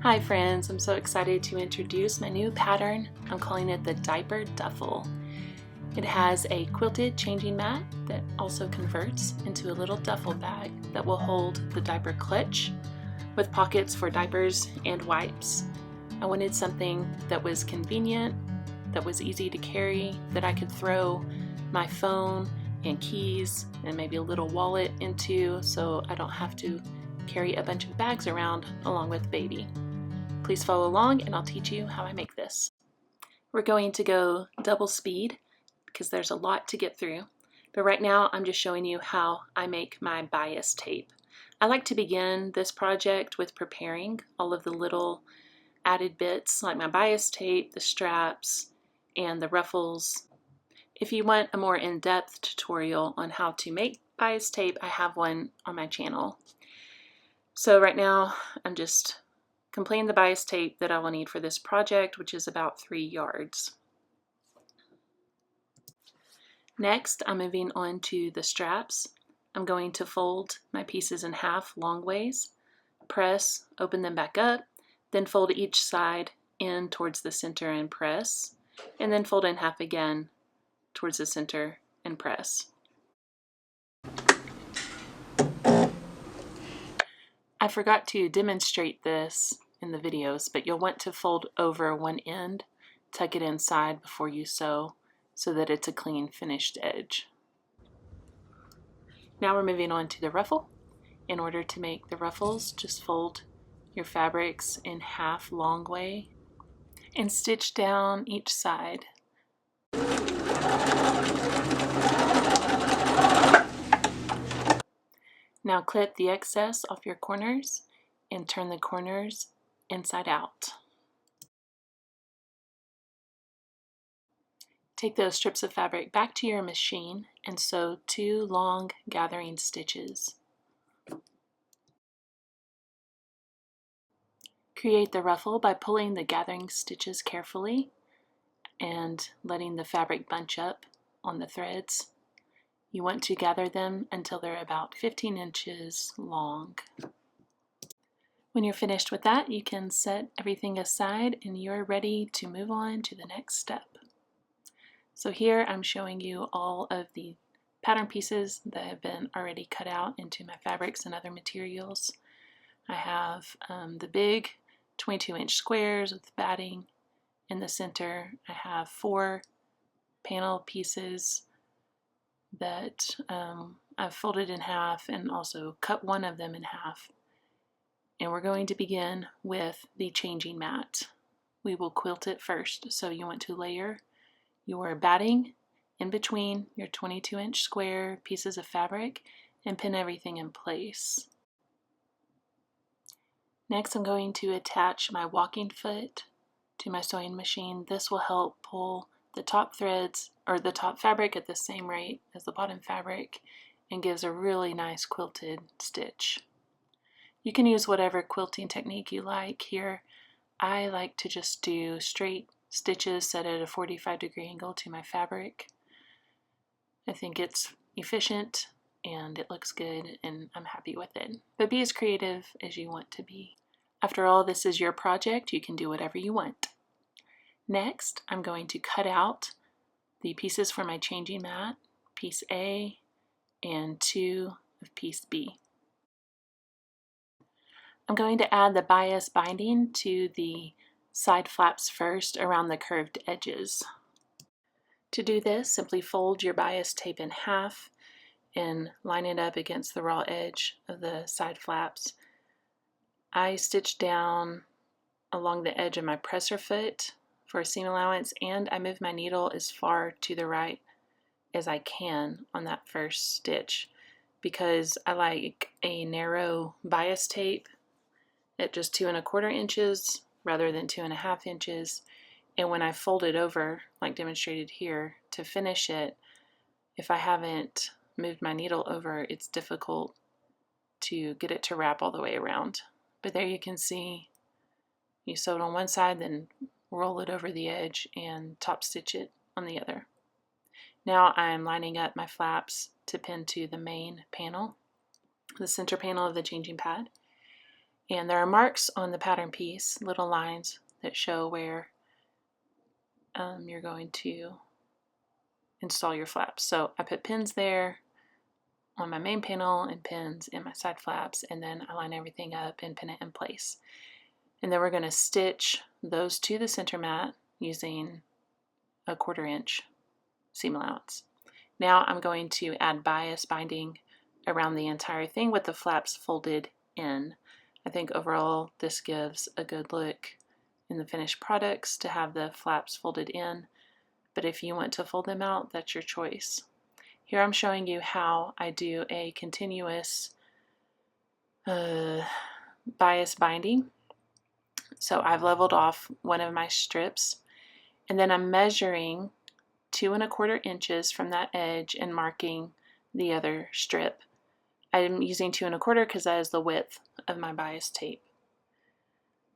Hi friends, I'm so excited to introduce my new pattern. I'm calling it the Diaper Duffle. It has a quilted changing mat that also converts into a little duffel bag that will hold the diaper clutch with pockets for diapers and wipes. I wanted something that was convenient, that was easy to carry, that I could throw my phone and keys and maybe a little wallet into so I don't have to carry a bunch of bags around along with baby. Please follow along and I'll teach you how I make this. We're going to go double speed because there's a lot to get through. But right now I'm just showing you how I make my bias tape. I like to begin this project with preparing all of the little added bits like my bias tape, the straps, and the ruffles. If you want a more in-depth tutorial on how to make bias tape, I have one on my channel. So right now I'm just completing the bias tape that I will need for this project, which is about 3 yards. Next, I'm moving on to the straps. I'm going to fold my pieces in half long ways, press, open them back up, then fold each side in towards the center and press, and then fold in half again towards the center and press. I forgot to demonstrate this in the videos, but you'll want to fold over one end, tuck it inside before you sew so that it's a clean finished edge. Now we're moving on to the ruffle. In order to make the ruffles, just fold your fabrics in half long way and stitch down each side. Now clip the excess off your corners and turn the corners inside out. Take those strips of fabric back to your machine and sew 2 long gathering stitches. Create the ruffle by pulling the gathering stitches carefully and letting the fabric bunch up on the threads. You want to gather them until they're about 15 inches long. When you're finished with that, you can set everything aside and you're ready to move on to the next step. So here I'm showing you all of the pattern pieces that have been already cut out into my fabrics and other materials. I have the big 22-inch squares with batting in the center. I have 4 panel pieces that I've folded in half and also cut one of them in half. And we're going to begin with the changing mat. We will quilt it first, so you want to layer your batting in between your 22-inch square pieces of fabric and pin everything in place. Next, I'm going to attach my walking foot to my sewing machine. This will help pull the top threads or the top fabric at the same rate as the bottom fabric and gives a really nice quilted stitch. You can use whatever quilting technique you like. Here I like to just do straight stitches set at a 45-degree angle to my fabric. I think it's efficient and it looks good and I'm happy with it. But be as creative as you want to be. After all, this is your project. You can do whatever you want. Next, I'm going to cut out the pieces for my changing mat, piece A and 2 of piece B. I'm going to add the bias binding to the side flaps first around the curved edges. To do this, simply fold your bias tape in half and line it up against the raw edge of the side flaps. I stitch down along the edge of my presser foot for a seam allowance, and I move my needle as far to the right as I can on that first stitch because I like a narrow bias tape at just 2 1/4 inches rather than 2 1/2 inches. And when I fold it over, like demonstrated here, to finish it, if I haven't moved my needle over, it's difficult to get it to wrap all the way around. But there you can see, you sew it on one side, then roll it over the edge and top stitch it on the other. Now I'm lining up my flaps to pin to the main panel, the center panel of the changing pad. And there are marks on the pattern piece, little lines that show where you're going to install your flaps. So I put pins there on my main panel and pins in my side flaps, and then I line everything up and pin it in place. And then we're going to stitch those to the center mat using a 1/4 inch seam allowance. Now I'm going to add bias binding around the entire thing with the flaps folded in. I think overall this gives a good look in the finished products to have the flaps folded in, but if you want to fold them out, that's your choice. Here I'm showing you how I do a continuous bias binding. So I've leveled off one of my strips, and then I'm measuring 2 1/4 inches from that edge and marking the other strip. I'm using 2 1/4 because that is the width of my bias tape.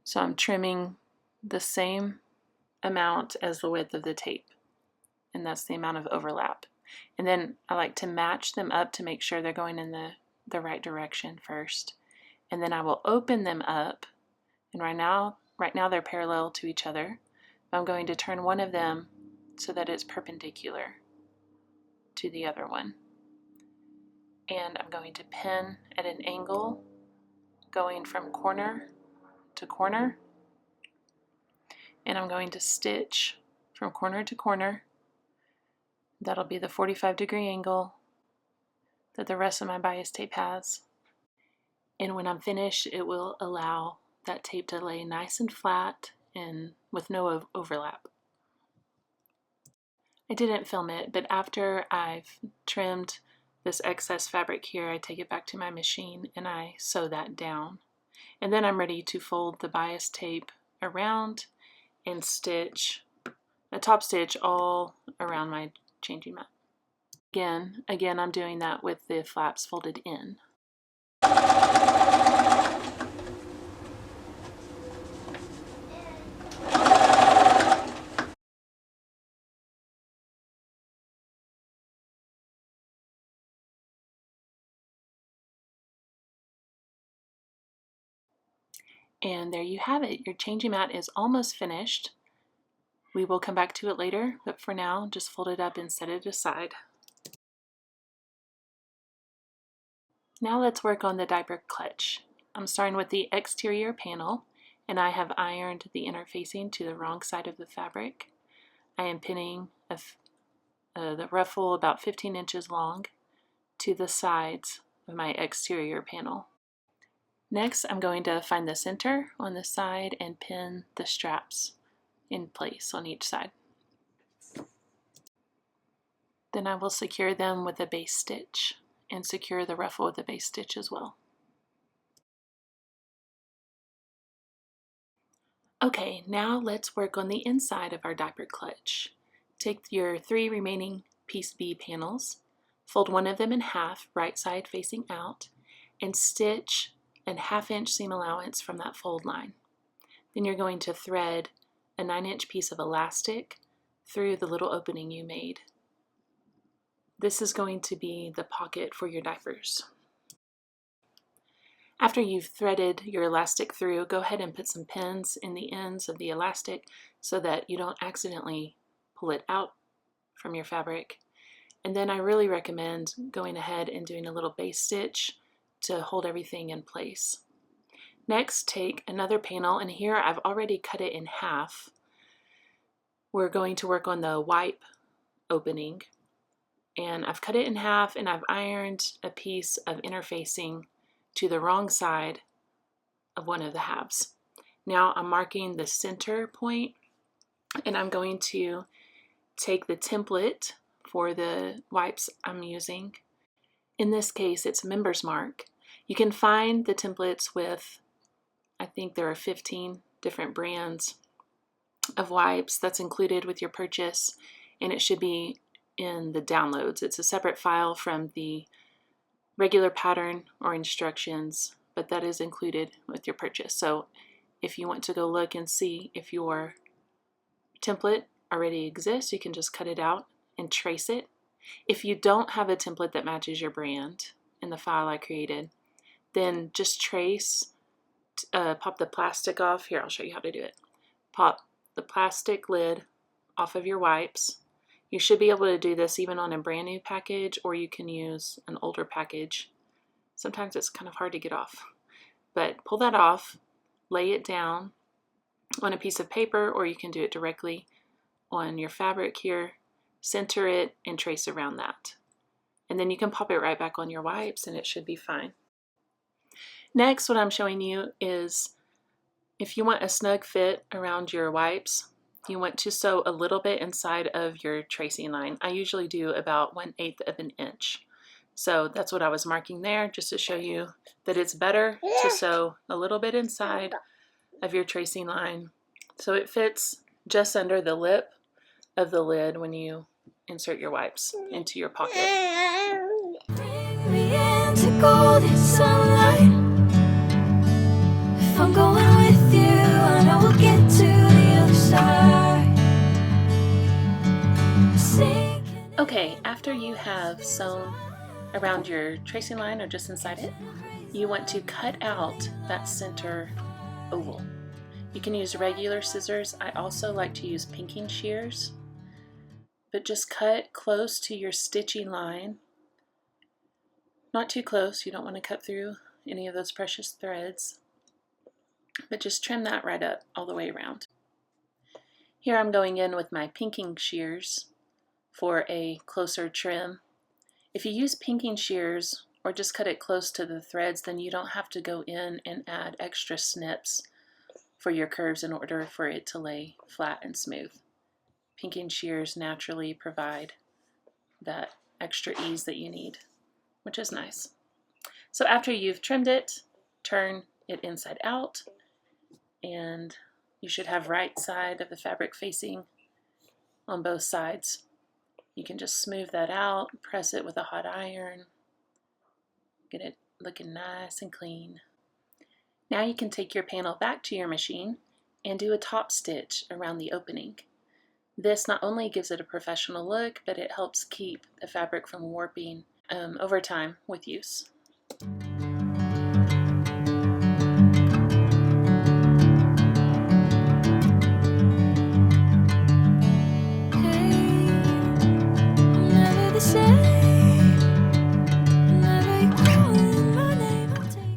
So I'm trimming the same amount as the width of the tape, and that's the amount of overlap. And then I like to match them up to make sure they're going in the right direction first. And then I will open them up, and right now they're parallel to each other. I'm going to turn one of them so that it's perpendicular to the other one. And I'm going to pin at an angle going from corner to corner, and I'm going to stitch from corner to corner. That'll be the 45-degree angle that the rest of my bias tape has. And when I'm finished, it will allow that tape to lay nice and flat and with no overlap. I didn't film it, but after I've trimmed this excess fabric here, I take it back to my machine and I sew that down. And then I'm ready to fold the bias tape around and stitch a top stitch all around my changing mat. Again, I'm doing that with the flaps folded in. And there you have it. Your changing mat is almost finished. We will come back to it later, but for now, just fold it up and set it aside. Now let's work on the diaper clutch. I'm starting with the exterior panel, and I have ironed the interfacing to the wrong side of the fabric. I am pinning the ruffle about 15 inches long to the sides of my exterior panel. Next, I'm going to find the center on the side and pin the straps in place on each side. Then I will secure them with a base stitch and secure the ruffle with a base stitch as well. Okay, now let's work on the inside of our diaper clutch. Take your 3 remaining piece B panels, fold one of them in half, right side facing out, and stitch a 1/2 inch seam allowance from that fold line. Then you're going to thread a 9-inch piece of elastic through the little opening you made. This is going to be the pocket for your diapers. After you've threaded your elastic through, go ahead and put some pins in the ends of the elastic so that you don't accidentally pull it out from your fabric. And then I really recommend going ahead and doing a little base stitch to hold everything in place. Next, take another panel, and here I've already cut it in half. We're going to work on the wipe opening, and I've cut it in half and I've ironed a piece of interfacing to the wrong side of one of the halves. Now I'm marking the center point, and I'm going to take the template for the wipes I'm using. In this case, it's Member's Mark. You can find the templates with, I think there are 15 different brands of wipes that's included with your purchase, and it should be in the downloads. It's a separate file from the regular pattern or instructions, but that is included with your purchase. So if you want to go look and see if your template already exists, you can just cut it out and trace it If you don't have a template that matches your brand in the file I created, then just trace, pop the plastic off. Here, I'll show you how to do it. Pop the plastic lid off of your wipes. You should be able to do this even on a brand new package, or you can use an older package. Sometimes it's kind of hard to get off. But pull that off, lay it down on a piece of paper, or you can do it directly on your fabric here, center it, and trace around that. And then you can pop it right back on your wipes and it should be fine. Next, what I'm showing you is if you want a snug fit around your wipes, you want to sew a little bit inside of your tracing line. I usually do about 1/8 of an inch. So that's what I was marking there, just to show you that it's better to sew a little bit inside of your tracing line so it fits just under the lip of the lid when you insert your wipes into your pocket. Bring me into golden sunlight. If I'm going with you, I know we'll get to the other side. Okay, after you have sewn around your tracing line or just inside it, you want to cut out that center oval. You can use regular scissors. I also like to use pinking shears, but just cut close to your stitching line. Not too close, you don't want to cut through any of those precious threads, but just trim that right up all the way around. Here I'm going in with my pinking shears for a closer trim. If you use pinking shears or just cut it close to the threads, then you don't have to go in and add extra snips for your curves in order for it to lay flat and smooth. Pinking shears naturally provide that extra ease that you need, which is nice. So after you've trimmed it, turn it inside out, and you should have right side of the fabric facing on both sides. You can just smooth that out, press it with a hot iron, get it looking nice and clean. Now you can take your panel back to your machine and do a top stitch around the opening. This not only gives it a professional look, but it helps keep the fabric from warping over time with use.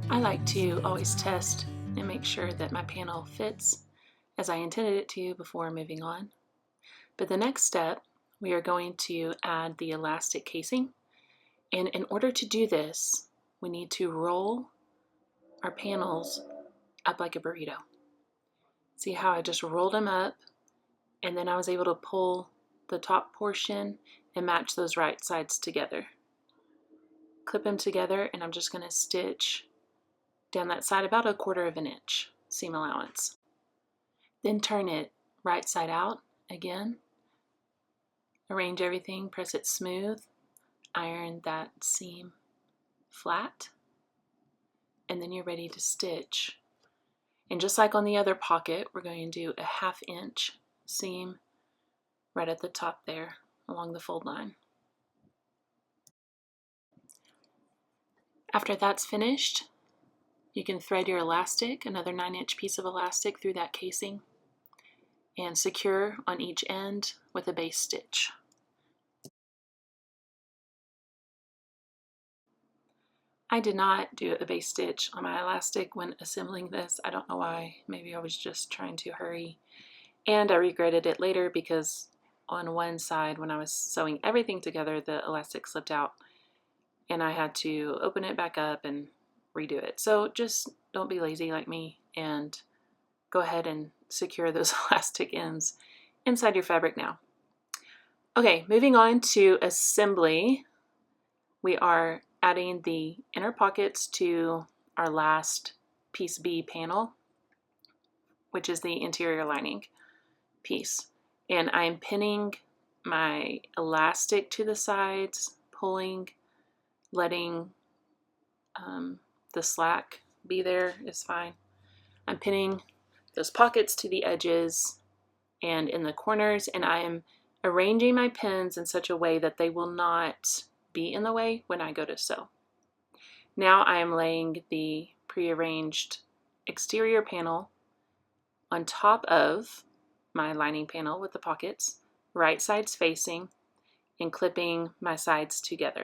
I like to always test and make sure that my panel fits as I intended it to before moving on. But the next step, we are going to add the elastic casing. And in order to do this, we need to roll our panels up like a burrito. See how I just rolled them up, and then I was able to pull the top portion and match those right sides together. Clip them together, and I'm just going to stitch down that side about 1/4 inch seam allowance. Then turn it right side out again. Arrange everything, press it smooth, iron that seam flat, and then you're ready to stitch. And just like on the other pocket, we're going to do a 1/2 inch seam right at the top there along the fold line. After that's finished, you can thread your elastic, another 9-inch piece of elastic, through that casing and secure on each end with a base stitch. I did not do a base stitch on my elastic when assembling this. I don't know why. Maybe I was just trying to hurry. And I regretted it later because on one side when I was sewing everything together, the elastic slipped out and I had to open it back up and redo it. So just don't be lazy like me and go ahead and secure those elastic ends inside your fabric now. Okay, moving on to assembly. We are adding the inner pockets to our last piece B panel, which is the interior lining piece. And I'm pinning my elastic to the sides, pulling, letting the slack be there is fine. I'm pinning those pockets to the edges and in the corners, and I am arranging my pins in such a way that they will not be in the way when I go to sew. Now I am laying the prearranged exterior panel on top of my lining panel with the pockets, right sides facing, and clipping my sides together.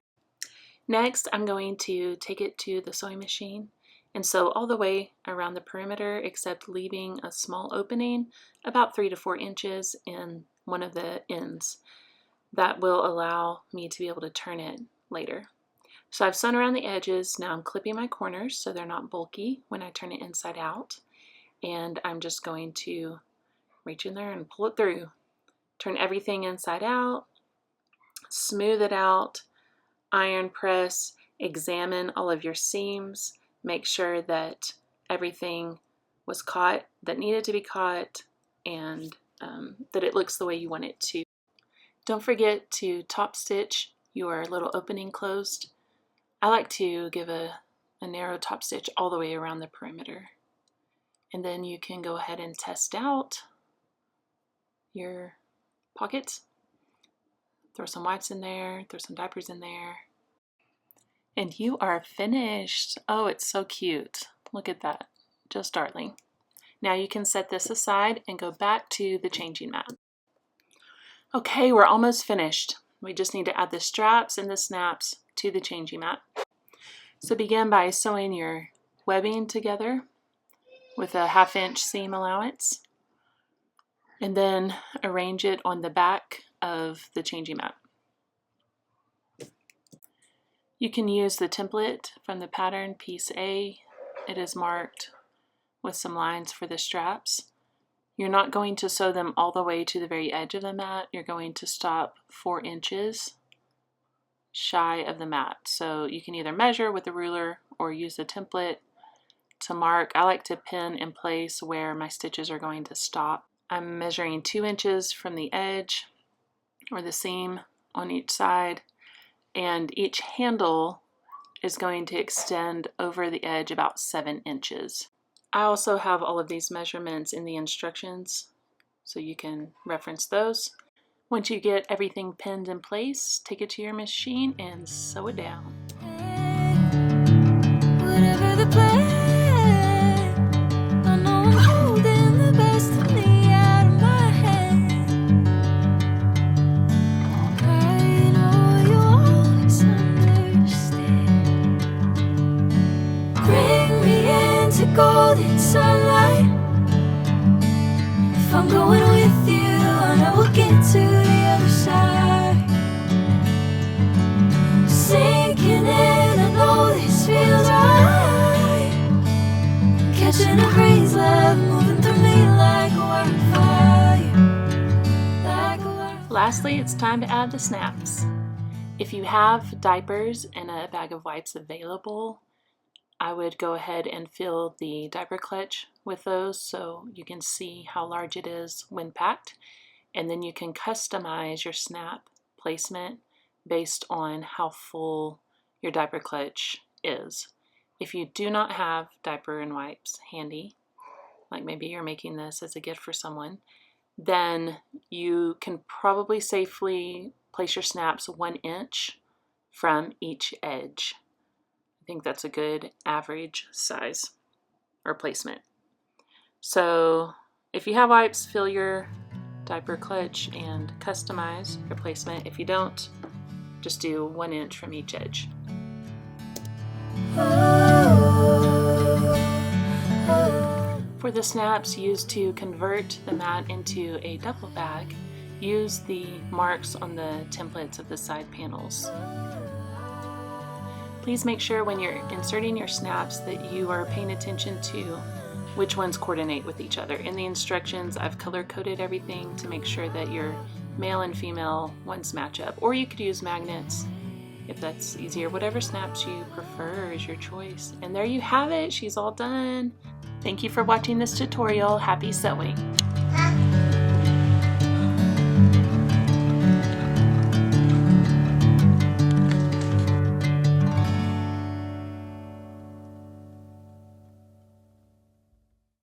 Next, I'm going to take it to the sewing machine and sew all the way around the perimeter, except leaving a small opening about 3 to 4 inches in one of the ends. That will allow me to be able to turn it later. So I've sewn around the edges. Now I'm clipping my corners so they're not bulky when I turn it inside out. And I'm just going to reach in there and pull it through. Turn everything inside out, smooth it out, iron press, examine all of your seams, make sure that everything was caught that needed to be caught, and that it looks the way you want it to. Don't forget to top stitch your little opening closed. I like to give a narrow top stitch all the way around the perimeter. And then you can go ahead and test out your pockets. Throw some wipes in there, throw some diapers in there. And you are finished. Oh, it's so cute. Look at that. Just darling. Now you can set this aside and go back to the changing mat. Okay, we're almost finished. We just need to add the straps and the snaps to the changing mat. So begin by sewing your webbing together with a 1/2 inch seam allowance, and then arrange it on the back of the changing mat. You can use the template from the pattern piece A. It is marked with some lines for the straps. You're not going to sew them all the way to the very edge of the mat. You're going to stop 4 inches shy of the mat. So you can either measure with a ruler or use the template to mark. I like to pin in place where my stitches are going to stop. I'm measuring 2 inches from the edge or the seam on each side, and each handle is going to extend over the edge about 7 inches. I also have all of these measurements in the instructions, so you can reference those. Once you get everything pinned in place, take it to your machine and sew it down. Whatever the plan, I know I'm holding the best of me out of my hand. I know you always understand. Bring me into golden sunlight. If I'm going with you, I know we'll get to the other side. Sinking in, I know this feels right. Catching a breeze, love moving through me like a wildfire. Like a wildfire. Lastly, it's time to add the snaps. If you have diapers and a bag of wipes available, I would go ahead and fill the diaper clutch with those so you can see how large it is when packed, and then you can customize your snap placement based on how full your diaper clutch is. If you do not have diaper and wipes handy, like maybe you're making this as a gift for someone, then you can probably safely place your snaps 1 inch from each edge. I think that's a good average size or placement. So if you have wipes, fill your diaper clutch and customize your placement. If you don't, just do 1 inch from each edge. For the snaps used to convert the mat into a duffel bag, use the marks on the templates of the side panels. Please make sure when you're inserting your snaps that you are paying attention to which ones coordinate with each other. In the instructions, I've color-coded everything to make sure that your male and female ones match up. Or you could use magnets if that's easier. Whatever snaps you prefer is your choice. And there you have it. She's all done. Thank you for watching this tutorial. Happy sewing.